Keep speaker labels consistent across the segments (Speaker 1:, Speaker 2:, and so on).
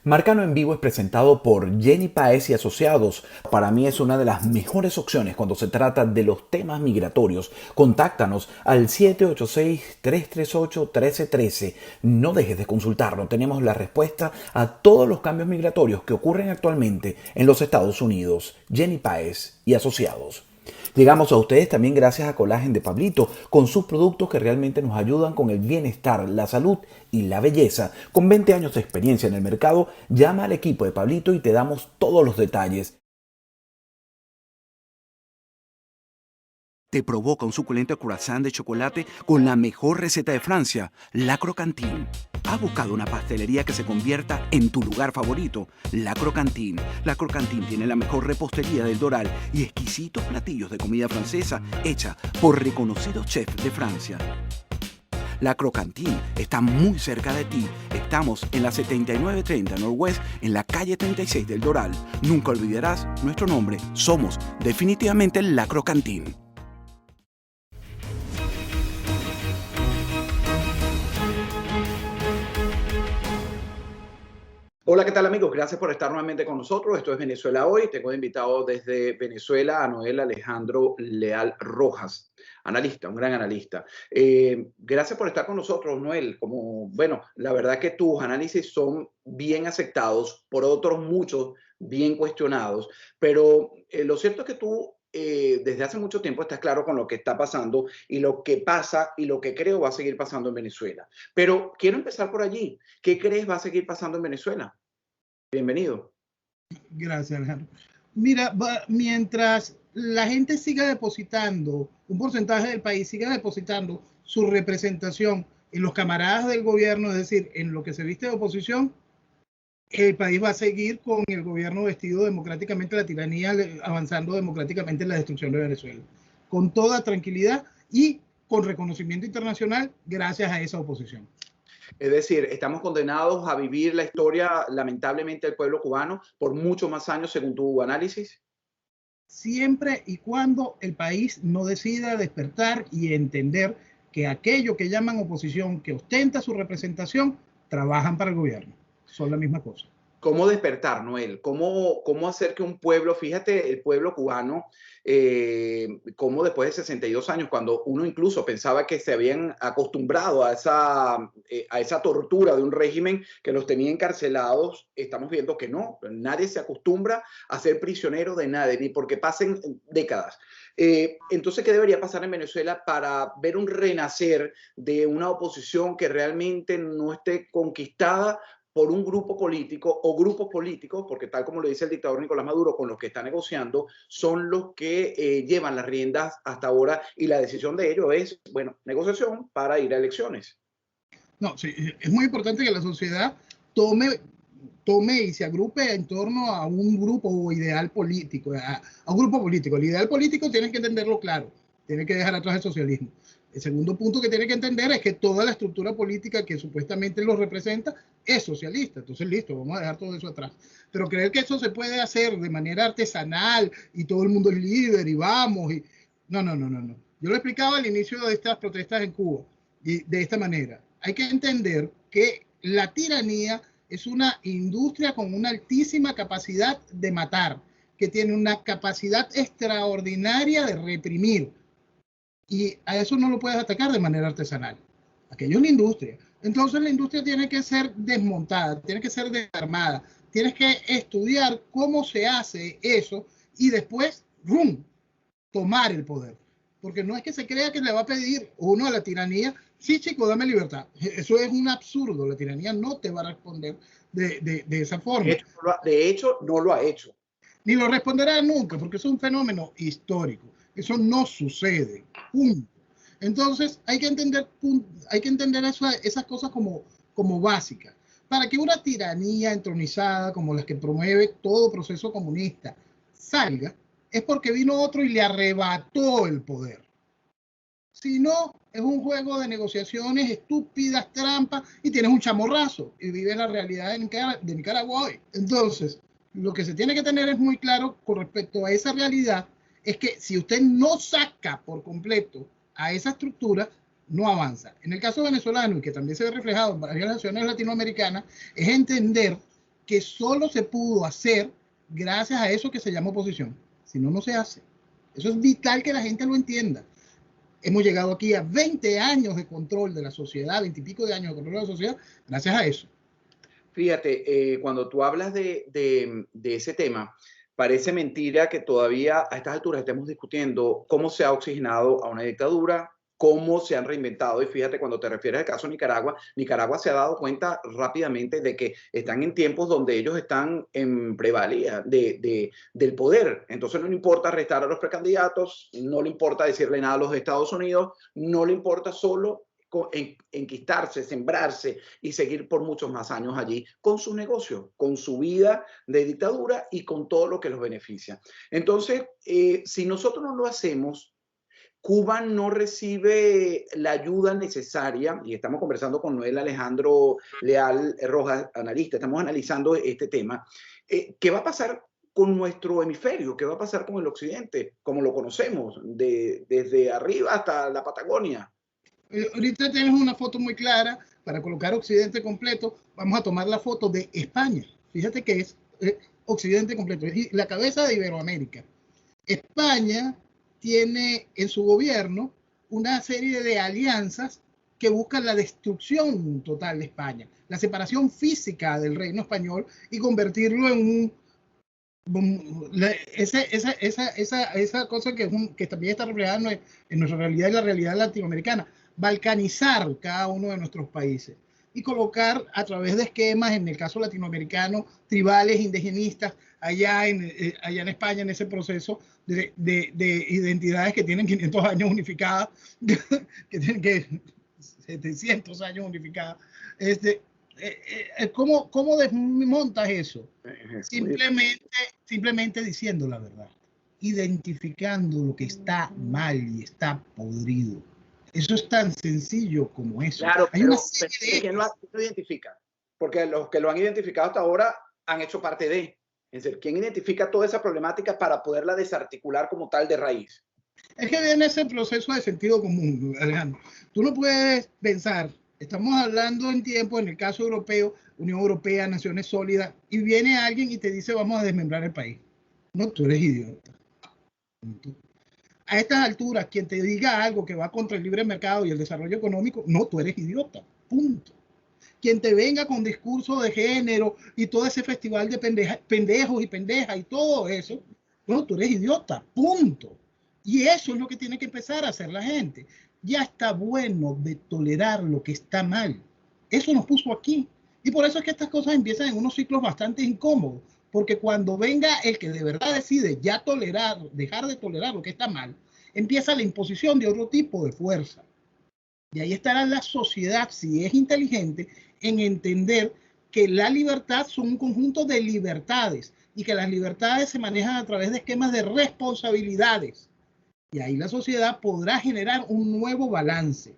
Speaker 1: Marcano en Vivo es presentado por Jenny Páez y Asociados. Para mí es una de las mejores opciones cuando se trata de los temas migratorios. Contáctanos al 786-338-1313. No dejes de consultarnos. Tenemos la respuesta a todos los cambios migratorios que ocurren actualmente en los Estados Unidos. Jenny Páez y Asociados. Llegamos a ustedes también gracias a Colágeno de Pablito, con sus productos que realmente nos ayudan con el bienestar, la salud y la belleza. Con 20 años de experiencia en el mercado, llama al equipo de Pablito y te damos todos los detalles.
Speaker 2: Te provoca un suculento croissant de chocolate con la mejor receta de Francia, La Croquantine. ¿Ha buscado una pastelería que se convierta en tu lugar favorito? La Croquantine. La Croquantine tiene la mejor repostería del Doral y exquisitos platillos de comida francesa hecha por reconocidos chefs de Francia. La Croquantine está muy cerca de ti. Estamos en la 7930 Northwest, en la calle 36 del Doral. Nunca olvidarás nuestro nombre. Somos definitivamente La Croquantine.
Speaker 3: Hola, ¿qué tal amigos? Gracias por estar nuevamente con nosotros. Esto es Venezuela Hoy. Tengo invitado desde Venezuela a Noel Alejandro Leal Rojas, analista, un gran analista. Gracias por estar con nosotros, Noel. Bueno, la verdad que tus análisis son bien aceptados, por otros muchos bien cuestionados, pero lo cierto es que tú desde hace mucho tiempo estás claro con lo que está pasando y lo que pasa y lo que creo va a seguir pasando en Venezuela. Pero quiero empezar por allí. ¿Qué crees va a seguir pasando en Venezuela? Bienvenido.
Speaker 4: Gracias, Alejandro. Mira, mientras la gente siga depositando, un porcentaje del país siga depositando su representación en los camaradas del gobierno, es decir, en lo que se viste de oposición, el país va a seguir con el gobierno vestido democráticamente, la tiranía avanzando democráticamente en la destrucción de Venezuela, con toda tranquilidad y con reconocimiento internacional gracias a esa oposición.
Speaker 3: Es decir, estamos condenados a vivir la historia, lamentablemente, del pueblo cubano por muchos más años, según tu análisis.
Speaker 4: Siempre y cuando el país no decida despertar y entender que aquello que llaman oposición, que ostenta su representación, trabajan para el gobierno. Son la misma cosa.
Speaker 3: ¿Cómo despertar, Noel? ¿Cómo hacer que un pueblo, fíjate, el pueblo cubano, cómo después de 62 años, cuando uno incluso pensaba que se habían acostumbrado a esa tortura de un régimen que los tenía encarcelados, estamos viendo que no, nadie se acostumbra a ser prisionero de nadie, ni porque pasen décadas. Entonces, ¿qué debería pasar en Venezuela para ver un renacer de una oposición que realmente no esté conquistada por un grupo político o grupos políticos, porque tal como lo dice el dictador Nicolás Maduro, con los que está negociando, son los que llevan las riendas hasta ahora y la decisión de ellos es, bueno, negociación para ir a elecciones?
Speaker 4: No, sí, es muy importante que la sociedad tome y se agrupe en torno a un grupo o ideal político, a un grupo político. El ideal político tienen que entenderlo claro, tienen que dejar atrás el socialismo. El segundo punto que tiene que entender es que toda la estructura política que supuestamente los representa es socialista. Entonces, listo, vamos a dejar todo eso atrás. Pero creer que eso se puede hacer de manera artesanal y todo el mundo es líder y vamos. No, no, no, no, no. Yo lo explicaba al inicio de estas protestas en Cuba y de esta manera. Hay que entender que la tiranía es una industria con una altísima capacidad de matar, que tiene una capacidad extraordinaria de reprimir. Y a eso no lo puedes atacar de manera artesanal. Aquello es una industria. Entonces la industria tiene que ser desmontada, tiene que ser desarmada. Tienes que estudiar cómo se hace eso y después, ¡rum!, tomar el poder. Porque no es que se crea que le va a pedir uno a la tiranía, sí, chico, dame libertad. Eso es un absurdo. La tiranía no te va a responder de esa forma.
Speaker 3: De hecho, no lo ha hecho.
Speaker 4: Ni lo responderá nunca, porque es un fenómeno histórico. Eso no sucede. Punto. Entonces, hay que entender esas cosas como básicas. Para que una tiranía entronizada, como las que promueve todo proceso comunista, salga, es porque vino otro y le arrebató el poder. Si no, es un juego de negociaciones estúpidas, trampas, y tienes un chamorrazo y vives la realidad de Nicaragua hoy. Entonces, lo que se tiene que tener es muy claro con respecto a esa realidad, es que si usted no saca por completo a esa estructura, no avanza. En el caso venezolano, y que también se ve reflejado en varias naciones latinoamericanas, es entender que solo se pudo hacer gracias a eso que se llama oposición. Si no, no se hace. Eso es vital que la gente lo entienda. Hemos llegado aquí a 20 años de control de la sociedad, 20 y pico de años de control de la sociedad, gracias a eso.
Speaker 3: Fíjate, cuando tú hablas de ese tema, parece mentira que todavía a estas alturas estemos discutiendo cómo se ha oxigenado a una dictadura, cómo se han reinventado. Y fíjate, cuando te refieres al caso de Nicaragua, Nicaragua se ha dado cuenta rápidamente de que están en tiempos donde ellos están en prevalía del poder. Entonces no le importa arrestar a los precandidatos, no le importa decirle nada a los Estados Unidos, no le importa solo enquistarse, sembrarse y seguir por muchos más años allí con su negocio, con su vida de dictadura y con todo lo que los beneficia. Entonces, si nosotros no lo hacemos, Cuba no recibe la ayuda necesaria, y estamos conversando con Noel Alejandro Leal Rojas, analista, estamos analizando este tema. ¿Qué va a pasar con nuestro hemisferio? ¿Qué va a pasar con el occidente, como lo conocemos, desde arriba hasta la Patagonia?
Speaker 4: Ahorita tenemos una foto muy clara para colocar Occidente completo. Vamos a tomar la foto de España. Fíjate que es Occidente completo, es la cabeza de Iberoamérica. España tiene en su gobierno una serie de alianzas que buscan la destrucción total de España, la separación física del reino español y convertirlo en esa cosa que también está reflejada en nuestra realidad y la realidad latinoamericana, balcanizar cada uno de nuestros países y colocar a través de esquemas, en el caso latinoamericano, tribales, indigenistas, allá en España, en ese proceso de identidades que tienen 500 años unificadas, que tienen 700 años unificadas. ¿Cómo desmontas eso? Simplemente diciendo la verdad, identificando lo que está mal y está podrido. Eso es tan sencillo como eso.
Speaker 3: Claro,
Speaker 4: Hay
Speaker 3: pero
Speaker 4: una serie de...
Speaker 3: ¿quién lo identifica? Porque los que lo han identificado hasta ahora han hecho parte de. Es decir, ¿quién identifica toda esa problemática para poderla desarticular como tal de raíz?
Speaker 4: Es que viene ese proceso de sentido común, Alejandro. Tú no puedes pensar, estamos hablando en tiempo, en el caso europeo, Unión Europea, Naciones Sólidas, y viene alguien y te dice vamos a desmembrar el país. No, tú eres idiota. A estas alturas, quien te diga algo que va contra el libre mercado y el desarrollo económico, no, tú eres idiota. Punto. Quien te venga con discurso de género y todo ese festival de pendejos y pendejas y todo eso, no, tú eres idiota. Punto. Y eso es lo que tiene que empezar a hacer la gente. Ya está bueno de tolerar lo que está mal. Eso nos puso aquí. Y por eso es que estas cosas empiezan en unos ciclos bastante incómodos. Porque cuando venga el que de verdad decide ya tolerar, dejar de tolerar lo que está mal, empieza la imposición de otro tipo de fuerza. Y ahí estará la sociedad, si es inteligente, en entender que la libertad son un conjunto de libertades y que las libertades se manejan a través de esquemas de responsabilidades. Y ahí la sociedad podrá generar un nuevo balance.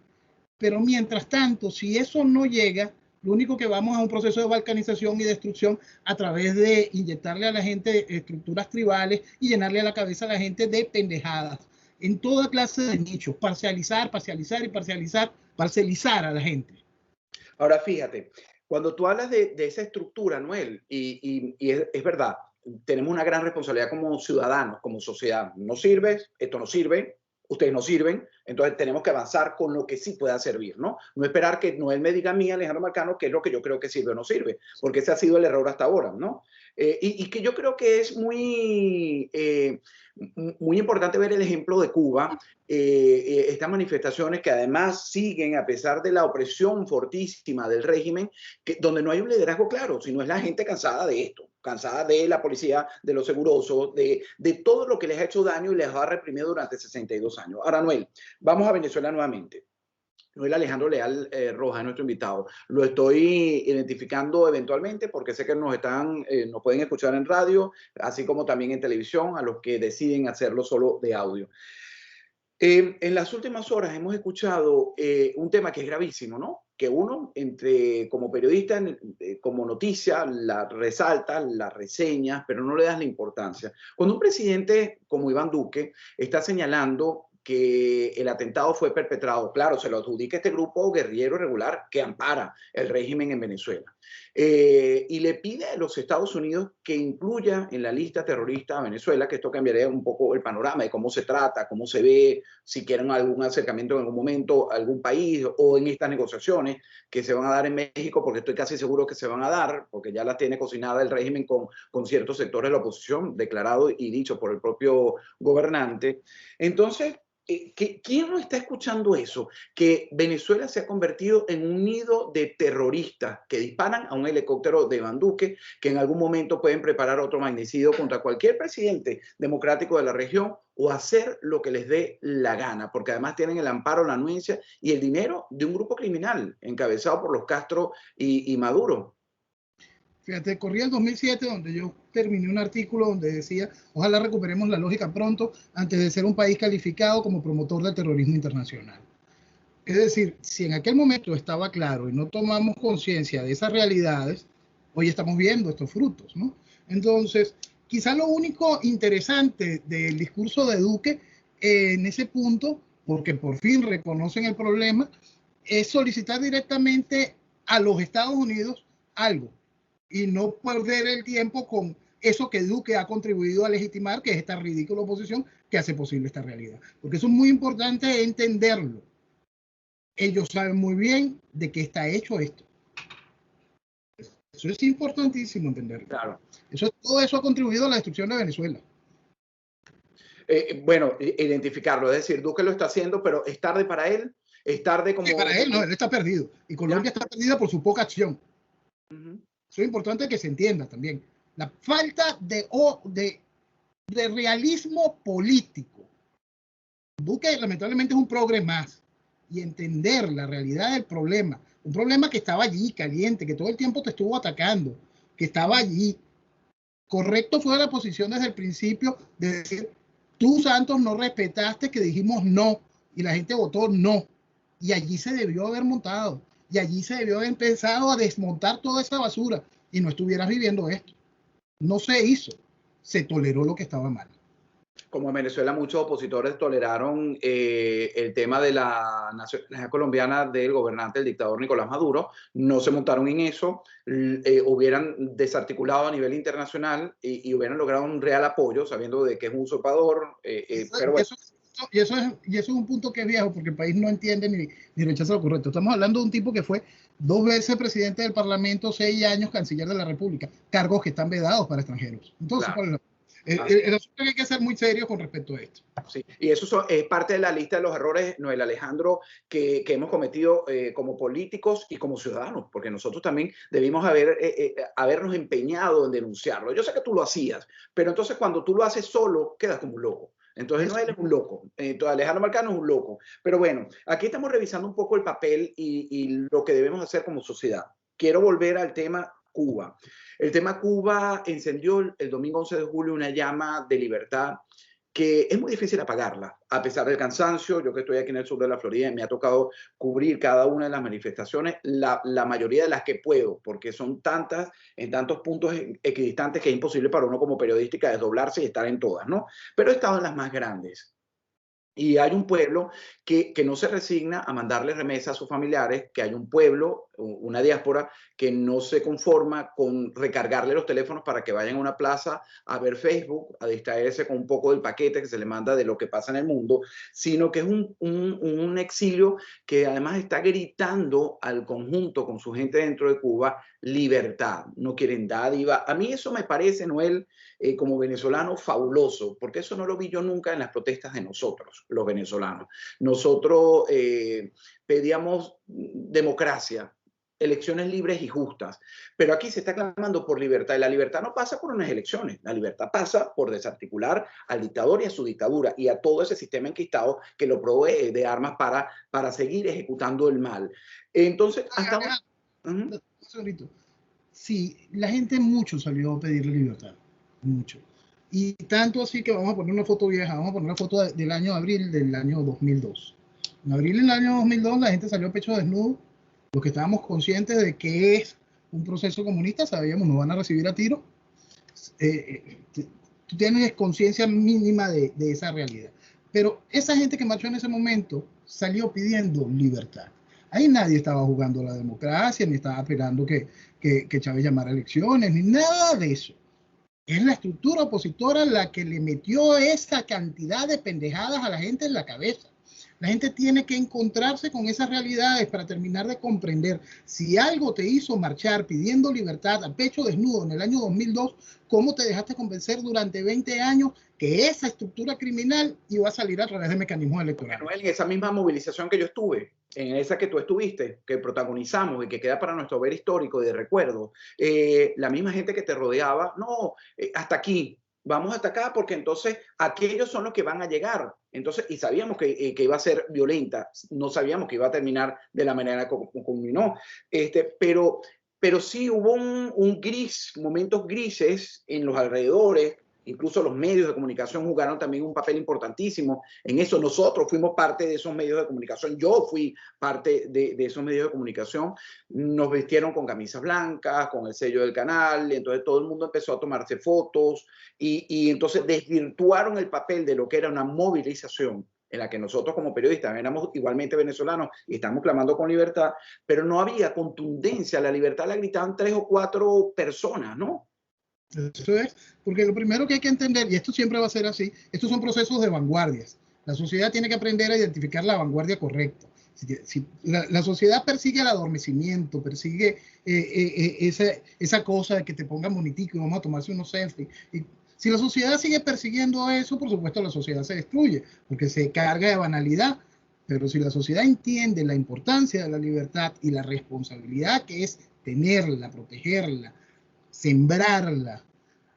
Speaker 4: Pero mientras tanto, si eso no llega, lo único que vamos a un proceso de balcanización y destrucción a través de inyectarle a la gente estructuras tribales y llenarle a la cabeza a la gente de pendejadas en toda clase de nichos, parcializar a la gente.
Speaker 3: Ahora fíjate, cuando tú hablas de esa estructura, Noel, y es verdad, tenemos una gran responsabilidad como ciudadanos, como sociedad. No sirve, esto no sirve, ustedes no sirven, entonces tenemos que avanzar con lo que sí pueda servir, ¿no? No esperar que Noel me diga a mí, Alejandro Marcano, qué es lo que yo creo que sirve o no sirve, porque ese ha sido el error hasta ahora, ¿no? Y que yo creo que es muy importante ver el ejemplo de Cuba, estas manifestaciones que además siguen a pesar de la opresión fortísima del régimen, donde no hay un liderazgo claro, sino es la gente cansada de esto, cansada de la policía, de los segurosos, de todo lo que les ha hecho daño y les ha reprimido durante 62 años. Ahora, Noel, vamos a Venezuela nuevamente. Noel Alejandro Leal Rojas es nuestro invitado. Lo estoy identificando eventualmente porque sé que nos pueden escuchar en radio, así como también en televisión, a los que deciden hacerlo solo de audio. En las últimas horas hemos escuchado un tema que es gravísimo, ¿no? Que uno, como periodista, como noticia, la resalta, la reseña, pero no le das la importancia. Cuando un presidente como Iván Duque está señalando que el atentado fue perpetrado, claro, se lo adjudica este grupo guerrillero irregular que ampara el régimen en Venezuela. y le pide a los Estados Unidos que incluya en la lista terrorista a Venezuela, que esto cambiaría un poco el panorama de cómo se trata, cómo se ve, si quieren algún acercamiento en algún momento a algún país o en estas negociaciones que se van a dar en México, porque estoy casi seguro que se van a dar, porque ya las tiene cocinada el régimen con ciertos sectores de la oposición, declarado y dicho por el propio gobernante. Entonces, ¿quién no está escuchando eso? Que Venezuela se ha convertido en un nido de terroristas que disparan a un helicóptero de Iván Duque, que en algún momento pueden preparar otro magnicidio contra cualquier presidente democrático de la región o hacer lo que les dé la gana, porque además tienen el amparo, la anuencia y el dinero de un grupo criminal encabezado por los Castro y Maduro.
Speaker 4: Fíjate, corría el 2007 donde yo terminé un artículo donde decía, ojalá recuperemos la lógica pronto antes de ser un país calificado como promotor del terrorismo internacional. Es decir, si en aquel momento estaba claro y no tomamos conciencia de esas realidades, hoy estamos viendo estos frutos, ¿no? Entonces, quizá lo único interesante del discurso de Duque en ese punto, porque por fin reconocen el problema, es solicitar directamente a los Estados Unidos algo y no perder el tiempo con eso que Duque ha contribuido a legitimar, que es esta ridícula oposición que hace posible esta realidad. Porque eso es muy importante entenderlo. Ellos saben muy bien de qué está hecho esto. Eso es importantísimo entenderlo.
Speaker 3: Claro.
Speaker 4: Todo eso ha contribuido a la destrucción de Venezuela.
Speaker 3: Bueno, identificarlo, es decir, Duque lo está haciendo, pero es tarde para él, es tarde como...
Speaker 4: Para él, no, él está perdido. Y Colombia está perdida por su poca acción. Eso es importante que se entienda también. La falta de realismo político. Duque lamentablemente es un progre más. Y entender la realidad del problema. Un problema que estaba allí, caliente, que todo el tiempo te estuvo atacando, que estaba allí. Correcto fue la posición desde el principio de decir, tú, Santos, no respetaste que dijimos no. Y la gente votó no. Y allí se debió haber montado. Y allí se debió haber empezado a desmontar toda esa basura y no estuvieras viviendo esto. No se hizo. Se toleró lo que estaba mal.
Speaker 3: Como en Venezuela muchos opositores toleraron el tema de la nacionalidad colombiana del gobernante, el dictador Nicolás Maduro, no se montaron en eso, hubieran desarticulado a nivel internacional y hubieran logrado un real apoyo, sabiendo de que es un usurpador. Pero bueno.
Speaker 4: Y eso es un punto que es viejo, porque el país no entiende ni rechaza lo correcto. Estamos hablando de un tipo que fue 2 veces presidente del Parlamento, 6 años canciller de la República, cargos que están vedados para extranjeros. Entonces, claro. El asunto hay que ser muy serio con respecto a esto.
Speaker 3: Sí, y eso es parte de la lista de los errores, Noel Alejandro, que hemos cometido como políticos y como ciudadanos, porque nosotros también debimos habernos empeñado en denunciarlo. Yo sé que tú lo hacías, pero entonces cuando tú lo haces solo, quedas como un loco. Entonces Noel es un loco, entonces Alejandro Marcano es un loco. Pero bueno, aquí estamos revisando un poco el papel y lo que debemos hacer como sociedad. Quiero volver al tema Cuba. El tema Cuba encendió el domingo 11 de julio una llama de libertad que es muy difícil apagarla, a pesar del cansancio. Yo que estoy aquí en el sur de la Florida y me ha tocado cubrir cada una de las manifestaciones, la mayoría de las que puedo, porque son tantas, en tantos puntos equidistantes que es imposible para uno como periodística desdoblarse y estar en todas, ¿no? Pero he estado en las más grandes. Y hay un pueblo que no se resigna a mandarle remesas a sus familiares, que hay un pueblo, una diáspora, que no se conforma con recargarle los teléfonos para que vayan a una plaza a ver Facebook, a distraerse con un poco del paquete que se le manda de lo que pasa en el mundo, sino que es un exilio que además está gritando al conjunto con su gente dentro de Cuba, libertad, no quieren dádiva. A mí eso me parece, Noel, como venezolano, fabuloso, porque eso no lo vi yo nunca en las protestas de nosotros, los venezolanos. Nosotros pedíamos democracia, elecciones libres y justas, pero aquí se está clamando por libertad, y la libertad no pasa por unas elecciones, la libertad pasa por desarticular al dictador y a su dictadura y a todo ese sistema enquistado que lo provee de armas para seguir ejecutando el mal. Entonces, hasta ahora...
Speaker 4: Sí, la gente mucho salió a pedirle libertad, mucho. Y tanto así que vamos a poner una foto vieja, vamos a poner una foto del año abril del año 2002. En abril del año 2002 la gente salió a pecho desnudo. Los que estábamos conscientes de que es un proceso comunista, sabíamos, nos van a recibir a tiro. Tú tienes conciencia mínima de esa realidad. Pero esa gente que marchó en ese momento salió pidiendo libertad. Ahí nadie estaba jugando la democracia, ni estaba esperando que que Chávez llamara elecciones, ni nada de eso. Es la estructura opositora la que le metió esa cantidad de pendejadas a la gente en la cabeza. La gente tiene que encontrarse con esas realidades para terminar de comprender si algo te hizo marchar pidiendo libertad a pecho desnudo en el año 2002, ¿cómo te dejaste convencer durante 20 años que esa estructura criminal iba a salir a través de mecanismos electorales?
Speaker 3: Manuel, en esa misma movilización que yo estuve, en esa que tú estuviste, que protagonizamos y que queda para nuestro ver histórico y de recuerdo, la misma gente que te rodeaba, no, hasta aquí, vamos hasta acá porque entonces aquellos son los que van a llegar. Entonces, y sabíamos que iba a ser violenta, no sabíamos que iba a terminar de la manera como culminó, pero sí hubo un gris, momentos grises en los alrededores. Incluso los medios de comunicación jugaron también un papel importantísimo en eso. Nosotros fuimos parte de esos medios de comunicación. Yo fui parte de esos medios de comunicación. Nos vistieron con camisas blancas, con el sello del canal. Entonces todo el mundo empezó a tomarse fotos y entonces desvirtuaron el papel de lo que era una movilización en la que nosotros como periodistas éramos igualmente venezolanos y estamos clamando con libertad, pero no había contundencia. La libertad la gritaban 3 o 4 personas, ¿no?
Speaker 4: Eso es, porque lo primero que hay que entender, y esto siempre va a ser así, estos son procesos de vanguardias. La sociedad tiene que aprender a identificar la vanguardia correcta. Si la sociedad persigue el adormecimiento, persigue esa cosa de que te pongan bonitico y vamos a tomarse unos selfies. Y si la sociedad sigue persiguiendo eso, por supuesto la sociedad se destruye, porque se carga de banalidad. Pero si la sociedad entiende la importancia de la libertad y la responsabilidad que es tenerla, protegerla, sembrarla,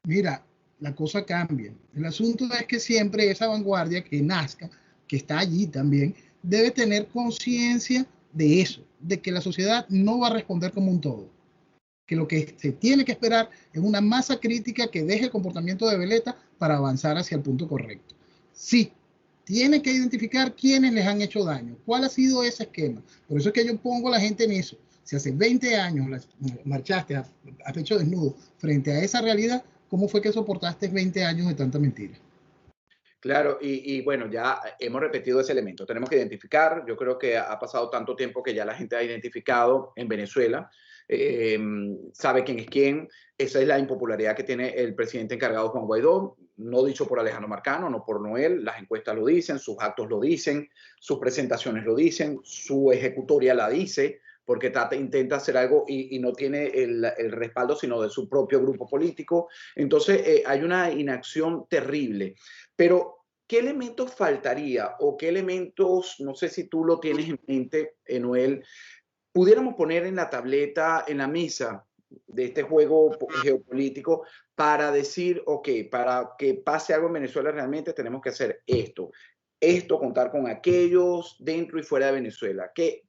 Speaker 4: mira, la cosa cambia. El asunto es que siempre esa vanguardia que nazca, que está allí también, debe tener conciencia de eso, de que la sociedad no va a responder como un todo, que lo que se tiene que esperar es una masa crítica que deje el comportamiento de veleta para avanzar hacia el punto correcto. Sí, tiene que identificar quiénes les han hecho daño, cuál ha sido ese esquema. Por eso es que yo pongo a la gente en eso. Si hace 20 años marchaste a pecho desnudo frente a esa realidad, ¿cómo fue que soportaste 20 años de tanta mentira?
Speaker 3: Claro, y bueno, ya hemos repetido ese elemento. Tenemos que identificar, yo creo que ha pasado tanto tiempo que ya la gente ha identificado en Venezuela, sabe quién es quién. Esa es la impopularidad que tiene el presidente encargado Juan Guaidó, no dicho por Alejandro Marcano, no por Noel. Las encuestas lo dicen, sus actos lo dicen, sus presentaciones lo dicen, su ejecutoria la dice, porque intenta hacer algo y no tiene el respaldo sino de su propio grupo político. Entonces hay una inacción terrible. Pero, ¿qué elementos faltaría o qué elementos, no sé si tú lo tienes en mente, Noel, pudiéramos poner en la tableta, en la mesa de este juego geopolítico para decir, ok, para que pase algo en Venezuela realmente tenemos que hacer esto, contar con aquellos dentro y fuera de Venezuela? ¿Qué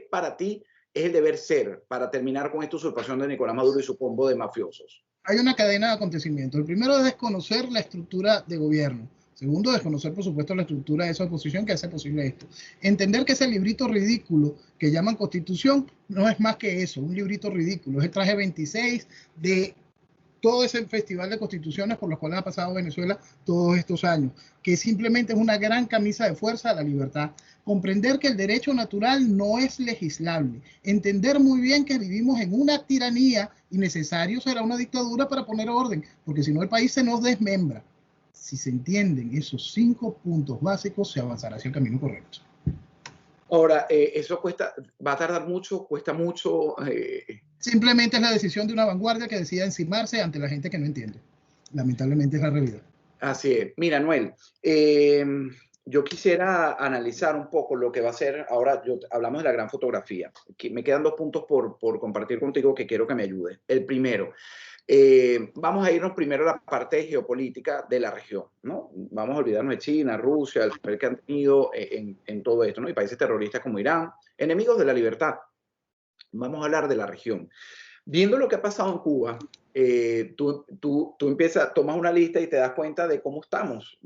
Speaker 3: para ti es el deber ser para terminar con esta usurpación de Nicolás Maduro y su combo de mafiosos?
Speaker 4: Hay una cadena de acontecimientos. El primero es desconocer la estructura de gobierno. Segundo, desconocer, por supuesto, la estructura de esa oposición que hace posible esto. Entender que ese librito ridículo que llaman Constitución no es más que eso, un librito ridículo. Es el traje 26 de todo ese festival de constituciones por los cuales ha pasado Venezuela todos estos años, que simplemente es una gran camisa de fuerza a la libertad. Comprender que el derecho natural no es legislable. Entender muy bien que vivimos en una tiranía y necesario será una dictadura para poner orden, porque si no el país se nos desmembra. Si se entienden esos 5 puntos básicos, se avanzará hacia el camino correcto.
Speaker 3: Ahora, eso va a tardar mucho, cuesta mucho.
Speaker 4: Simplemente es la decisión de una vanguardia que decida encimarse ante la gente que no entiende. Lamentablemente es la realidad.
Speaker 3: Así es. Mira, Noel, yo quisiera analizar un poco lo que va a ser, ahora hablamos de la gran fotografía. Me quedan 2 puntos por compartir contigo que quiero que me ayudes. El primero, vamos a irnos primero a la parte geopolítica de la región, ¿no? Vamos a olvidarnos de China, Rusia, el papel que han tenido en todo esto, ¿no? Y países terroristas como Irán, enemigos de la libertad. Vamos a hablar de la región. Viendo lo que ha pasado en Cuba, tú tomas una lista y te das cuenta de cómo estamos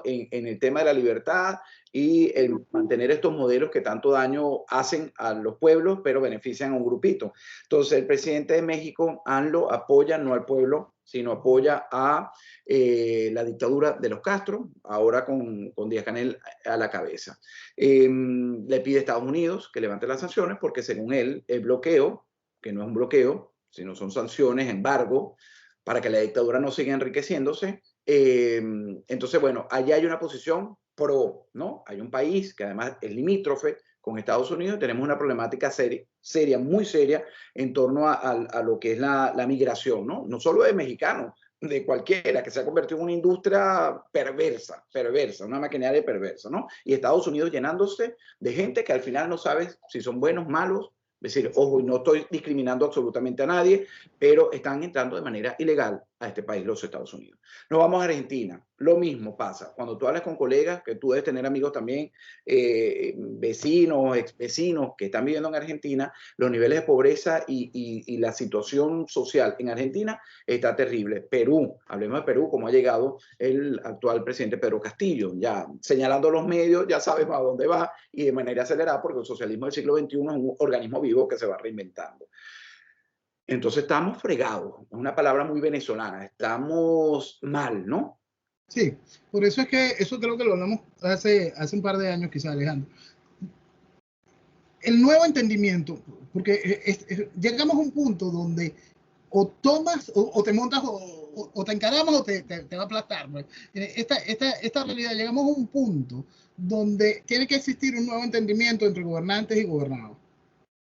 Speaker 3: en el tema de la libertad y el mantener estos modelos que tanto daño hacen a los pueblos, pero benefician a un grupito. Entonces, el presidente de México, AMLO, apoya no al pueblo, sino apoya a la dictadura de los Castro, ahora con Díaz-Canel a la cabeza. Le pide a Estados Unidos que levante las sanciones porque según él, el bloqueo que no es un bloqueo, sino son sanciones, embargo, para que la dictadura no siga enriqueciéndose. Entonces, bueno, allá hay una posición pro, ¿no? Hay un país que además es limítrofe con Estados Unidos, tenemos una problemática seria, muy seria, en torno a lo que es la migración, ¿no? No solo de mexicanos, de cualquiera, que se ha convertido en una industria perversa, una maquinaria perversa, ¿no? Y Estados Unidos llenándose de gente que al final no sabes si son buenos, malos. Es decir, ojo, no estoy discriminando absolutamente a nadie, pero están entrando de manera ilegal a este país, los Estados Unidos. Nos vamos a Argentina. Lo mismo pasa. Cuando tú hablas con colegas, que tú debes tener amigos también, vecinos, exvecinos que están viviendo en Argentina, los niveles de pobreza y la situación social en Argentina está terrible. Perú, hablemos de Perú, cómo ha llegado el actual presidente Pedro Castillo, ya señalando los medios, ya sabemos a dónde va y de manera acelerada, porque el socialismo del siglo XXI es un organismo vivo que se va reinventando. Entonces estamos fregados, es una palabra muy venezolana, estamos mal, ¿no?
Speaker 4: Sí, por eso es que eso creo que lo hablamos hace un par de años quizás, Alejandro. El nuevo entendimiento, porque llegamos a un punto donde o tomas o te montas o te encaramos o te va a aplastar. Pues. Esta realidad, llegamos a un punto donde tiene que existir un nuevo entendimiento entre gobernantes y gobernados.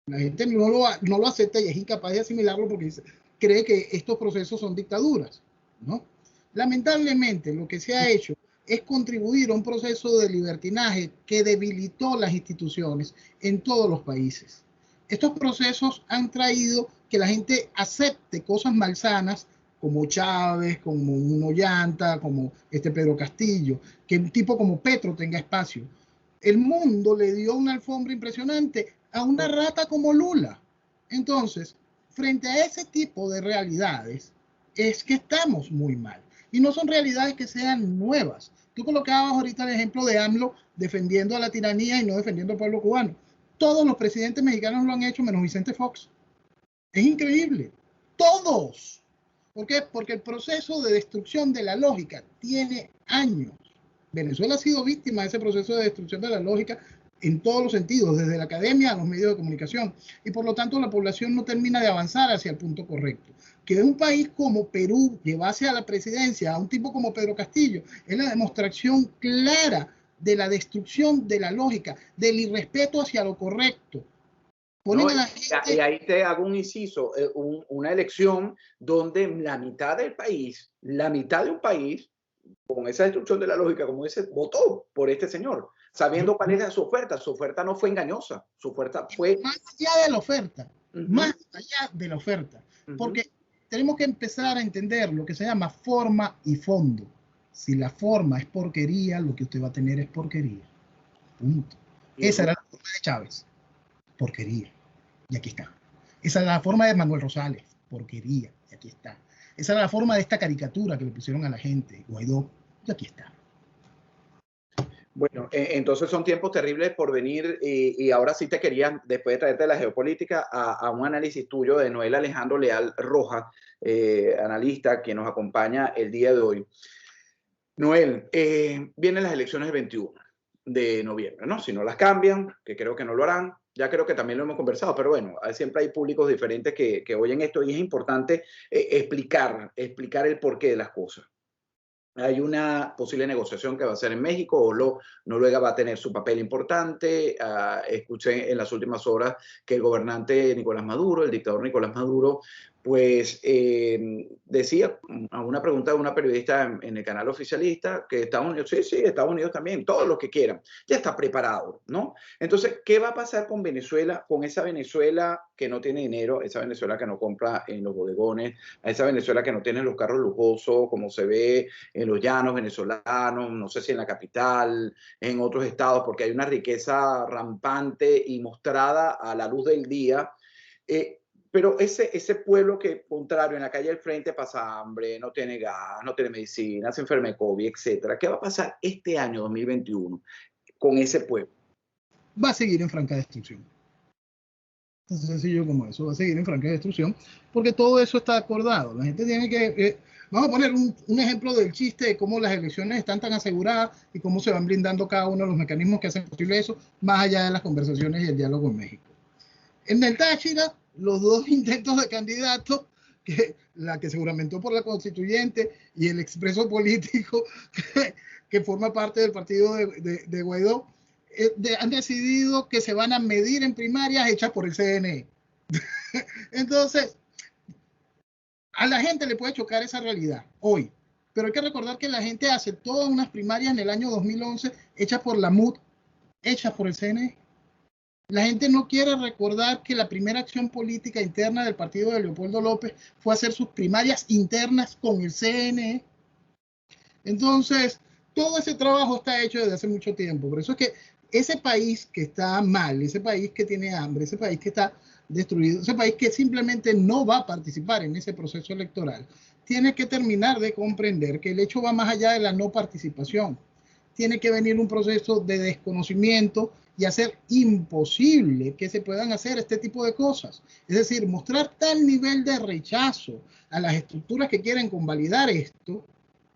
Speaker 4: La gente no lo acepta y es incapaz de asimilarlo porque cree que estos procesos son dictaduras, ¿no? Lamentablemente, lo que se ha hecho es contribuir a un proceso de libertinaje que debilitó las instituciones en todos los países. Estos procesos han traído que la gente acepte cosas malsanas como Chávez, como un Ollanta, como Pedro Castillo, que un tipo como Petro tenga espacio. El mundo le dio una alfombra impresionante a una rata como Lula. Entonces, frente a ese tipo de realidades, es que estamos muy mal. Y no son realidades que sean nuevas. Tú colocabas ahorita el ejemplo de AMLO defendiendo a la tiranía y no defendiendo al pueblo cubano. Todos los presidentes mexicanos lo han hecho, menos Vicente Fox. Es increíble. Todos. ¿Por qué? Porque el proceso de destrucción de la lógica tiene años. Venezuela ha sido víctima de ese proceso de destrucción de la lógica en todos los sentidos, desde la academia a los medios de comunicación. Y por lo tanto la población no termina de avanzar hacia el punto correcto. Que un país como Perú llevase a la presidencia a un tipo como Pedro Castillo es la demostración clara de la destrucción de la lógica, del irrespeto hacia lo correcto.
Speaker 3: No, y ahí te hago un inciso, una elección donde la mitad del país, la mitad de un país, con esa destrucción de la lógica, como dice, votó por este señor, sabiendo cuál era su oferta. Su oferta no fue engañosa, su oferta fue...
Speaker 4: Más allá de la oferta, más allá de la oferta, porque tenemos que empezar a entender lo que se llama forma y fondo. Si la forma es porquería, lo que usted va a tener es porquería. Punto. Esa era la forma de Chávez. Porquería. Y aquí está. Esa era la forma de Manuel Rosales. Porquería. Y aquí está. Esa era la forma de esta caricatura que le pusieron a la gente. Guaidó. Y aquí está.
Speaker 3: Bueno, entonces son tiempos terribles por venir y ahora sí te quería, después de traerte de la geopolítica, a un análisis tuyo de Noel Alejandro Leal Rojas, analista que nos acompaña el día de hoy. Noel, vienen las elecciones del 21 de noviembre, ¿no? Si no las cambian, que creo que no lo harán, ya creo que también lo hemos conversado, pero bueno, siempre hay públicos diferentes que oyen esto y es importante explicar el porqué de las cosas. Hay una posible negociación que va a ser en México, Noruega va a tener su papel importante. Escuché en las últimas horas que el gobernante Nicolás Maduro, el dictador Nicolás Maduro, pues decía a una pregunta de una periodista en el canal oficialista que Estados Unidos, sí, Estados Unidos también, todos los que quieran, ya está preparado, ¿no? Entonces, ¿qué va a pasar con Venezuela, con esa Venezuela que no tiene dinero, esa Venezuela que no compra en los bodegones, a esa Venezuela que no tiene los carros lujosos, como se ve en los llanos venezolanos, no sé si en la capital, en otros estados, porque hay una riqueza rampante y mostrada a la luz del día? Pero ese pueblo que, contrario, en la calle del frente pasa hambre, no tiene gas, no tiene medicina, se enferma de COVID, etcétera. ¿Qué va a pasar este año 2021 con ese pueblo?
Speaker 4: Va a seguir en franca destrucción. Tan sencillo como eso, va a seguir en franca destrucción, porque todo eso está acordado. La gente tiene que... vamos a poner un ejemplo del chiste de cómo las elecciones están tan aseguradas y cómo se van brindando cada uno de los mecanismos que hacen posible eso, más allá de las conversaciones y el diálogo en México. En el Táchira, los dos intentos de candidato, la que se juramentó por la constituyente y el expreso político que forma parte del partido de Guaidó, han decidido que se van a medir en primarias hechas por el CNE. Entonces, a la gente le puede chocar esa realidad hoy, pero hay que recordar que la gente aceptó unas primarias en el año 2011 hechas por la MUD, hechas por el CNE. La gente no quiere recordar que la primera acción política interna del partido de Leopoldo López fue hacer sus primarias internas con el CNE. Entonces, todo ese trabajo está hecho desde hace mucho tiempo. Por eso es que ese país que está mal, ese país que tiene hambre, ese país que está destruido, ese país que simplemente no va a participar en ese proceso electoral, tiene que terminar de comprender que el hecho va más allá de la no participación. Tiene que venir un proceso de desconocimiento y hacer imposible que se puedan hacer este tipo de cosas. Es decir, mostrar tal nivel de rechazo a las estructuras que quieren convalidar esto,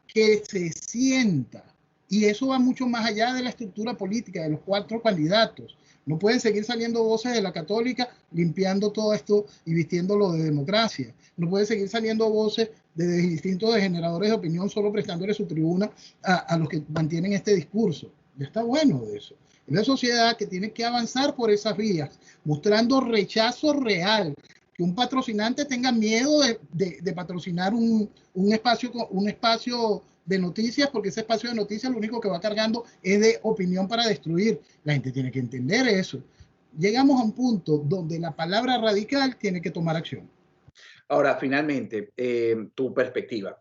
Speaker 4: que se sienta. Y eso va mucho más allá de la estructura política, de los 4 candidatos. No pueden seguir saliendo voces de la Católica limpiando todo esto y vistiéndolo de democracia. No pueden seguir saliendo voces de distintos generadores de opinión solo prestándole su tribuna a los que mantienen este discurso. Ya está bueno de eso. Es una sociedad que tiene que avanzar por esas vías, mostrando rechazo real. Que un patrocinante tenga miedo de patrocinar un espacio de noticias, porque ese espacio de noticias lo único que va cargando es de opinión para destruir. La gente tiene que entender eso. Llegamos a un punto donde la palabra radical tiene que tomar acción.
Speaker 3: Ahora, finalmente, tu perspectiva.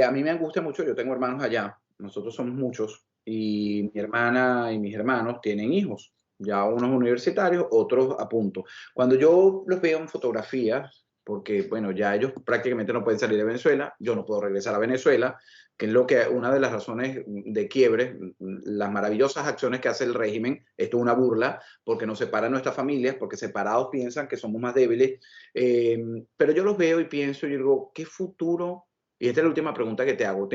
Speaker 3: A mí me angustia mucho, yo tengo hermanos allá, nosotros somos muchos, y mi hermana y mis hermanos tienen hijos, ya unos universitarios, otros a punto. Cuando yo los veo en fotografías, porque, bueno, ya ellos prácticamente no pueden salir de Venezuela, yo no puedo regresar a Venezuela, que es una de las razones de quiebre, las maravillosas acciones que hace el régimen. Esto es una burla, porque nos separa nuestras familias, porque separados piensan que somos más débiles, pero yo los veo y pienso, y digo, ¿qué futuro? Y esta es la última pregunta que te hago,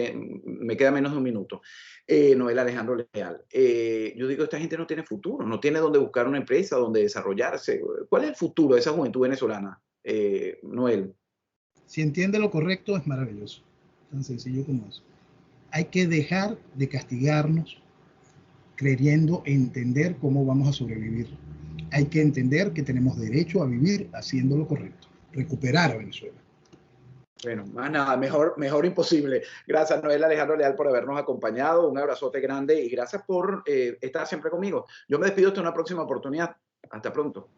Speaker 3: me queda menos de un minuto. Noel Alejandro Leal, yo digo, esta gente no tiene futuro, no tiene dónde buscar una empresa, dónde desarrollarse. ¿Cuál es el futuro de esa juventud venezolana, Noel?
Speaker 4: Si entiende lo correcto, es maravilloso. Tan sencillo como eso. Hay que dejar de castigarnos creyendo entender cómo vamos a sobrevivir. Hay que entender que tenemos derecho a vivir haciendo lo correcto, recuperar a Venezuela.
Speaker 3: Bueno, más nada, mejor imposible. Gracias, Noel Alejandro Leal, por habernos acompañado. Un abrazote grande y gracias por estar siempre conmigo. Yo me despido hasta una próxima oportunidad. Hasta pronto.